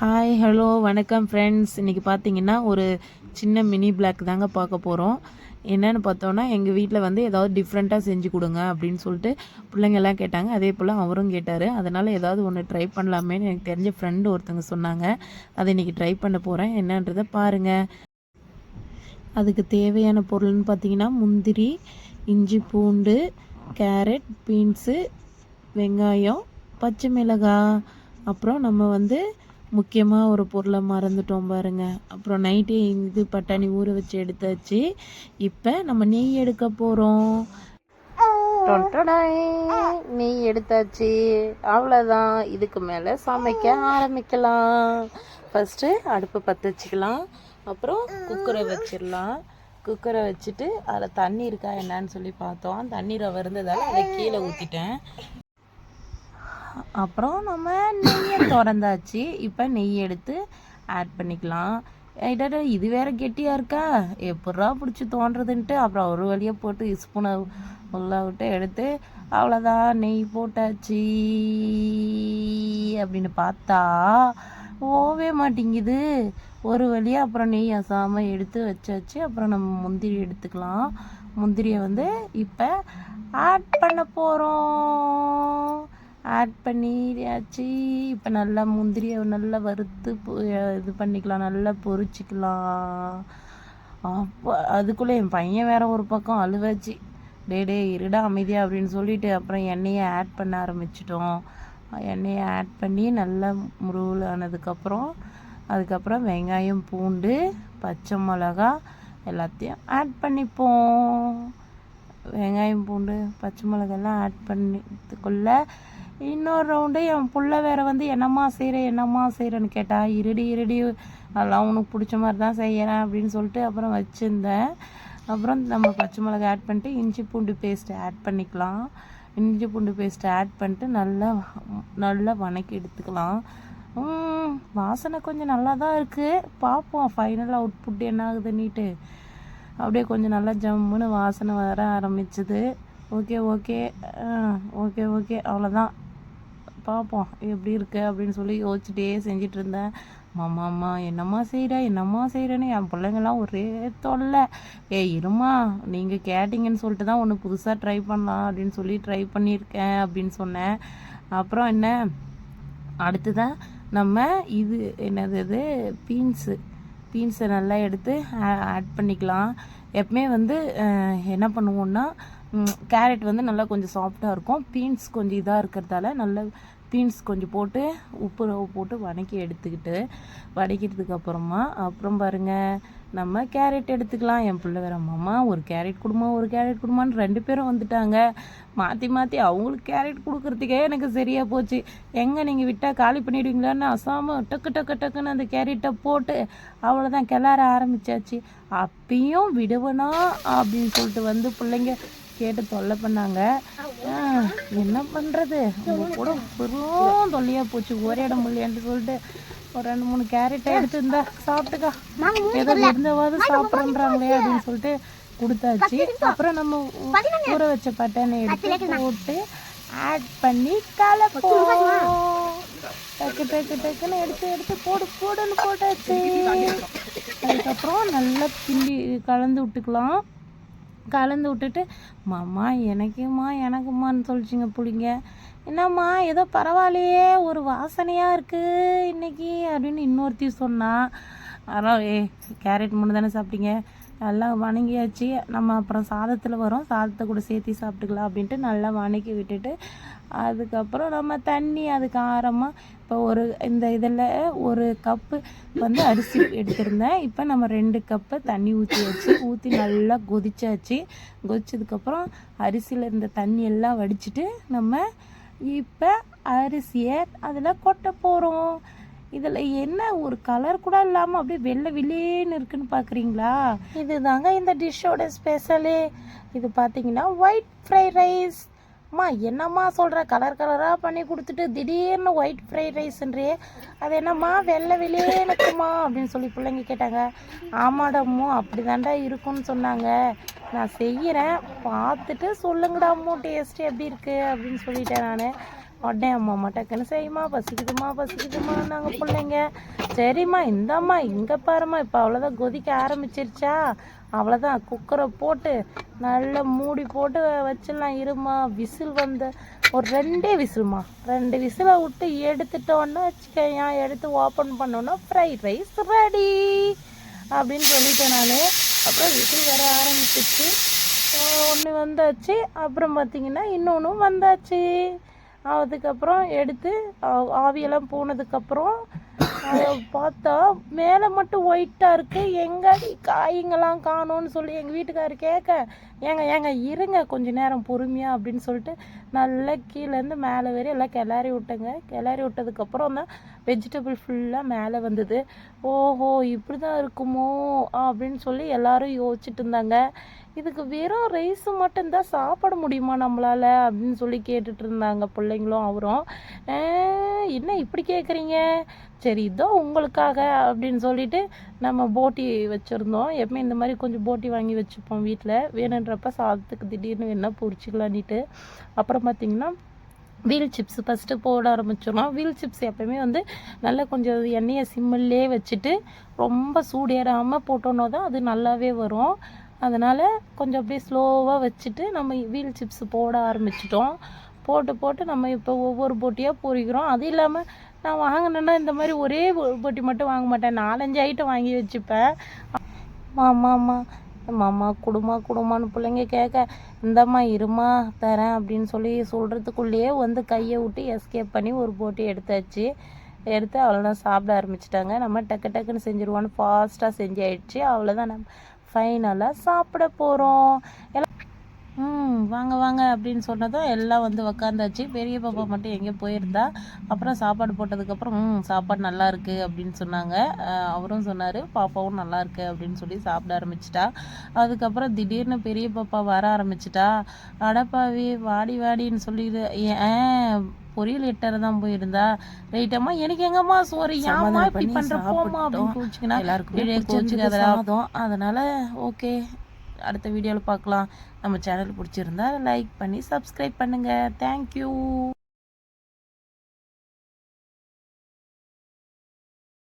Hi hello வணக்கம் friends. இன்றைக்கி பார்த்தீங்கன்னா ஒரு சின்ன மினி பிளாக் தாங்க பார்க்க போகிறோம். என்னென்னு பார்த்தோன்னா எங்கள் வீட்டில் வந்து ஏதாவது டிஃப்ரெண்ட்டாக செஞ்சு கொடுங்க அப்படின்னு சொல்லிட்டு பிள்ளைங்கள்லாம் கேட்டாங்க. அதே போல் அவரும் கேட்டார். அதனால் ஏதாவது ஒன்று ட்ரை பண்ணலாமேன்னு எனக்கு தெரிஞ்ச ஃப்ரெண்டு ஒருத்தங்க சொன்னாங்க. அதை இன்றைக்கி ட்ரை பண்ண போகிறேன். என்னன்றதை பாருங்கள். அதுக்கு தேவையான பொருள்னு பார்த்தீங்கன்னா முந்திரி, இஞ்சி, பூண்டு, கேரட், பீன்ஸு, வெங்காயம், பச்சை மிளகாய். அப்புறம் நம்ம வந்து முக்கியமாக ஒரு பொருளை மறந்துட்டோம் பாருங்கள். அப்புறம் நைட்டே இது பட்டாணி ஊற வச்சு எடுத்தாச்சு. இப்போ நம்ம நெய் எடுக்க போகிறோம். நெய் எடுத்தாச்சு. அவ்வளோதான். இதுக்கு மேலே சமைக்க ஆரம்பிக்கலாம். ஃபஸ்ட்டு அடுப்பை பற்ற வச்சுக்கலாம். அப்புறம் குக்கரை வச்சிடலாம். குக்கரை வச்சுட்டு அதில் தண்ணி இருக்கா என்னான்னு சொல்லி பார்த்தோம். தண்ணீரை வருந்ததால் அதை கீழே ஊற்றிட்டேன். அப்புறம் நம்ம நெய்யை திறந்தாச்சு. இப்போ நெய் எடுத்து ஆட் பண்ணிக்கலாம். இது வேறு கெட்டியாக இருக்கா, எப்படா பிடிச்சி தோன்றதுன்ட்டு அப்புறம் ஒரு வழியாக போட்டு ஸ்பூனை உள்ள விட்டு எடுத்து அவ்வளோதான் நெய் போட்டாச்சு. அப்படின்னு பார்த்தா ஓவே மாட்டேங்குது ஒரு வழியாக. அப்புறம் நெய் அசாமல் எடுத்து வச்சாச்சு. அப்புறம் நம்ம முந்திரி எடுத்துக்கலாம். முந்திரியை வந்து இப்போ ஆட் பண்ண போகிறோம். ஆட் பண்ணியாச்சு. இப்போ நல்லா முந்திரியை நல்லா வறுத்து இது பண்ணிக்கலாம், நல்லா பொரிச்சிக்கலாம். அப்போ அதுக்குள்ளே என் பையன் வேற ஒரு பக்கம் அழுவாச்சு. டே இருடா அமைதியா அப்படின்னு சொல்லிட்டு அப்புறம் எண்ணெயை ஆட் பண்ண ஆரம்பிச்சிட்டோம். எண்ணெயை ஆட் பண்ணி நல்லா முருகல் அதுக்கப்புறம் வெங்காயம், பூண்டு, பச்சை மிளகா எல்லாத்தையும் ஆட் பண்ணிப்போம். வெங்காயம், பூண்டு, பச்சை மிளகாலாம் ஆட் பண்ணிக்குள்ள இன்னொரு ரவுண்டு என் புள்ள வேறு வந்து என்னம்மா செய்கிறேன்னு கேட்டா. இருடி அதெல்லாம் உனக்கு பிடிச்ச மாதிரி தான் செய்கிறேன் அப்படின்னு சொல்லிட்டு அப்புறம் வச்சுருந்தேன். அப்புறம் நம்ம பச்சை மிளகா ஆட் பண்ணிட்டு இஞ்சி பூண்டு பேஸ்ட்டு ஆட் பண்ணிக்கலாம். இஞ்சி பூண்டு பேஸ்ட்டு ஆட் பண்ணிட்டு நல்லா வணக்கி எடுத்துக்கலாம். வாசனை கொஞ்சம் நல்லா தான் இருக்குது. பார்ப்போம் ஃபைனல் அவுட்புட் என்ன ஆகுதுன்னுட்டு. அப்படியே கொஞ்சம் நல்லா ஜம்முன்னு வாசனை வர ஆரம்பிச்சுது. ஓகே அவ்வளோதான். பார்ப்போம் எப்படி இருக்கு அப்படின்னு சொல்லி யோசிச்சுட்டே செஞ்சிட்டு இருந்தேன். மாமா என்னம்மா செய்கிறேன்னு என் பிள்ளைங்கள்லாம் ஒரே தொல்லை. இருமா நீங்கள் கேட்டிங்கன்னு சொல்லிட்டு தான் ஒன்று புதுசாக ட்ரை பண்ணலாம் அப்படின்னு சொல்லி ட்ரை பண்ணியிருக்கேன் அப்படின்னு சொன்னேன். அப்புறம் என்ன அடுத்துதான் நம்ம இது என்னது பீன்ஸை நல்லா எடுத்து ஆட் பண்ணிக்கலாம். எப்பவுமே வந்து என்ன பண்ணுவோன்னா கேரட் வந்து நல்லா கொஞ்சம் சாஃப்டாக இருக்கும். பீன்ஸ் கொஞ்சம் இதாக இருக்கிறதால நல்லா பீன்ஸ் கொஞ்சம் போட்டு உப்பு ரவை போட்டு வதக்கிட்டதுக்கு அப்புறம் பாருங்கள் நம்ம கேரட் எடுத்துக்கலாம். என் பிள்ளை வேற மாமா ஒரு கேரட் கொடுமான்னு 2 பேரும் வந்துட்டாங்க. மாற்றி அவங்களுக்கு கேரட் கொடுக்குறதுக்கே எனக்கு சரியாக போச்சு. எங்கே நீங்கள் விட்டால் காலி பண்ணிவிடுவீங்களான்னு அசாமல் டக்குன்னு அந்த கேரட்டை போட்டு அவ்வளோதான் கிளற ஆரம்பித்தாச்சு. அப்பயும் விடுவனா அப்படின்னு சொல்லிட்டு வந்து பிள்ளைங்க கேட்டு தொல்லை பண்ணாங்க. என்ன பண்ணுறது, அவங்க கூட பெரும் தொல்லையாக போச்சு. ஒரே இடம் இல்லையான்னு சொல்லிட்டு ஒரு 2-3 கேரட்டை எடுத்து இருந்தா சாப்பிட்டுக்கா, ஏதோ இருந்தவாது சாப்பிட்றாங்களே அப்படின்னு சொல்லிட்டு கொடுத்தாச்சு. அப்புறம் நம்ம ஊற வச்ச பட்டாணி எடுத்து போட்டு ஆட் பண்ணி கலப்போம். டக்குன்னு எடுத்து போடுன்னு போட்டாச்சு. அதுக்கப்புறம் நல்லா கிண்டி கலந்து விட்டுட்டு மாமா எனக்குமான்னு சொல்லிச்சிங்க பிள்ளைங்க. என்னம்மா ஏதோ பரவாயில்லையே ஒரு வாசனையாக இருக்குது இன்னைக்கு அப்படின்னு இன்னொருத்தி சொன்னா. அதான் கேரட் முன்னு தானே சாப்பிட்டீங்க, நல்லா வணங்கியாச்சு. நம்ம அப்புறம் சாதத்தை கூட சேர்த்து சாப்பிட்டுக்கலாம் அப்படின்ட்டு நல்லா வணக்கி விட்டுட்டு அதுக்கப்புறம் நம்ம தண்ணி அதுக்கு ஆரமாக இப்போ இந்த இதில் 1 கப்பு வந்து அரிசி எடுத்திருந்தேன். இப்போ நம்ம 2 கப்பு தண்ணி ஊற்றி நல்லா கொதிச்சதுக்கப்புறம் அரிசியில் இருந்த தண்ணி எல்லாம் வடிச்சிட்டு நம்ம இப்போ அரிசியை அதில் கொட்ட போகிறோம். இதில் என்ன ஒரு கலர் கூட இல்லாமல் அப்படியே வெள்ளை வில்லேன்னு இருக்குன்னு பார்க்குறீங்களா? இதுதாங்க இந்த டிஷ்ஷோட ஸ்பெஷலு. இது பார்த்தீங்கன்னா ஒயிட் ஃப்ரைட் ரைஸ். என்னம்மா சொல்கிற, கலராக பண்ணி கொடுத்துட்டு திடீர்னு ஒயிட் ஃப்ரைட் ரைஸ்ன்றே, அது என்னம்மா வெள்ளை வில்லேனுக்குமா அப்படின்னு சொல்லி பிள்ளைங்க கேட்டாங்க. ஆமாடாமோ அப்படி தாண்டா இருக்குன்னு சொன்னாங்க. நான் செய்கிறேன், பார்த்துட்டு சொல்லுங்கடாமோ டேஸ்ட்டு எப்படி இருக்குது அப்படின்னு சொல்லிட்டேன் நான். உடனே அம்மா டக்குன்னு செய்யுமா பசிக்குதுமா நாங்கள் பிள்ளைங்க சரிம்மா இந்தாம்மா இங்கே பாரும்மா இப்போ அவ்வளோதான் கொதிக்க ஆரம்பிச்சிருச்சா, அவ்வளோதான் குக்கரை போட்டு நல்லா மூடி போட்டு வச்சிடலாம். இருமா விசில் வந்த ஒரு 2 விசில்மா, 2 விசிலை விட்டு எடுத்துட்டோன்னா வச்சுக்கேன், எடுத்து ஓப்பன் பண்ணோன்னா ஃப்ரைட் ரைஸ் ரெடி அப்படின்னு சொல்லிட்டேன் நான். அப்புறம் விசில் வர ஆரம்பிச்சிச்சு, ஒன்று வந்தாச்சு, அப்புறம் பார்த்திங்கன்னா இன்னொன்றும் வந்தாச்சு. அதுக்கப்புறம் எடுத்து ஆவியெல்லாம் போனதுக்கப்புறம் அதை பார்த்தா மேலே மட்டும் ஒயிட்டாக இருக்குது, எங்கே காய்ங்கெல்லாம் காணோன்னு சொல்லி எங்கள் வீட்டுக்காரர் கேட்க, ஏங்க இருங்க கொஞ்சம் நேரம் பொறுமையாக அப்படின்னு சொல்லிட்டு நல்லா கீழேருந்து மேலே வரை எல்லாம் கிளறி விட்டேங்க. கிளறி விட்டதுக்கப்புறம் தான் வெஜிடபிள் ஃபுல்லாக மேலே வந்தது. ஓஹோ இப்படி தான் இருக்குமோ அப்படின்னு சொல்லி எல்லோரும் யோசிச்சுட்டு இருந்தாங்க. இதுக்கு வெறும் ரைஸ் மட்டும்தான் சாப்பிட முடியுமா நம்மளால் அப்படின்னு சொல்லி கேட்டுட்டு இருந்தாங்க பிள்ளைங்களும் அவரும். என்ன இப்படி கேட்குறீங்க, சரி இதோ உங்களுக்காக அப்படின்னு சொல்லிட்டு நம்ம போட்டி வச்சுருந்தோம். எப்பவுமே இந்த மாதிரி கொஞ்சம் போட்டி வாங்கி வச்சுப்போம் வீட்டில், வேணுன்றப்ப சாதத்துக்கு திடீர்னு வேணால் பொரிச்சிக்கலான்ட்டு. அப்புறம் பார்த்திங்கன்னா வீல் சிப்ஸ் ஃபஸ்ட்டு போட ஆரம்பிச்சிடலாம். வீல் சிப்ஸ் எப்போயுமே வந்து நல்லா கொஞ்சம் எண்ணெயை சிம்மிலே வச்சுட்டு ரொம்ப சூடேறாமல் போட்டோன்னா தான் அது நல்லாவே வரும். அதனால் கொஞ்சம் அப்படியே ஸ்லோவாக வச்சுட்டு நம்ம வீல் சிப்ஸ் போட ஆரம்பிச்சிட்டோம். போட்டு நம்ம இப்போ ஒவ்வொரு போட்டியாக பொரிக்கிறோம். அது இல்லாமல் நான் வாங்கினேன்னா இந்த மாதிரி ஒரே போட்டி மட்டும் வாங்க மாட்டேன், 4-5 ஐட்டம் வாங்கி வச்சுப்பேன். மாமா குடுமான்னு பிள்ளைங்க கேட்க, இந்தம்மா இருமா தரேன் அப்படின்னு சொல்லி சொல்கிறதுக்குள்ளேயே வந்து கையை விட்டு எஸ்கேப் பண்ணி ஒரு போட்டி எடுத்து அவ்வளோதான் சாப்பிட ஆரம்பிச்சிட்டாங்க. நம்ம டக்குன்னு செஞ்சுருவோன்னு ஃபாஸ்ட்டாக செஞ்சு ஆயிடுச்சு. அவ்வளோதான் நம்ம ஃபைனலாக சாப்பிட போகிறோம். வாங்க அப்படின்னு சொன்னதும் எல்லாம் வந்து உக்காந்தாச்சு. பெரிய பாப்பா மட்டும் எங்கே போயிருந்தா. அப்புறம் சாப்பாடு போட்டதுக்கப்புறம் சாப்பாடு நல்லா இருக்குது அப்படின்னு சொன்னாங்க. அவரும் சொன்னார் பாப்பாவும் நல்லா இருக்கு அப்படின்னு சொல்லி சாப்பிட ஆரம்பிச்சிட்டா. அதுக்கப்புறம் திடீர்னு பெரிய பாப்பா வர ஆரம்பிச்சிட்டா. அடப்பாவி வாடின்னு சொல்லிடு, ஏன் பொரியல் எட்டரை தான் போயிருந்தா, ரைட்டம்மா எனக்கு எங்கம்மா சோறு ஏமா இப்படி பண்ணுற போமா அப்படின்னு கோச்சுக்கினா எல்லாருக்கும் அதனால ஓகே, அடுத்த வீடியோவில் பார்க்கலாம். நம்ம சேனல் பிடிச்சிருந்தா லைக் பண்ணி சப்ஸ்கிரைப் பண்ணுங்கள். தேங்க்யூ.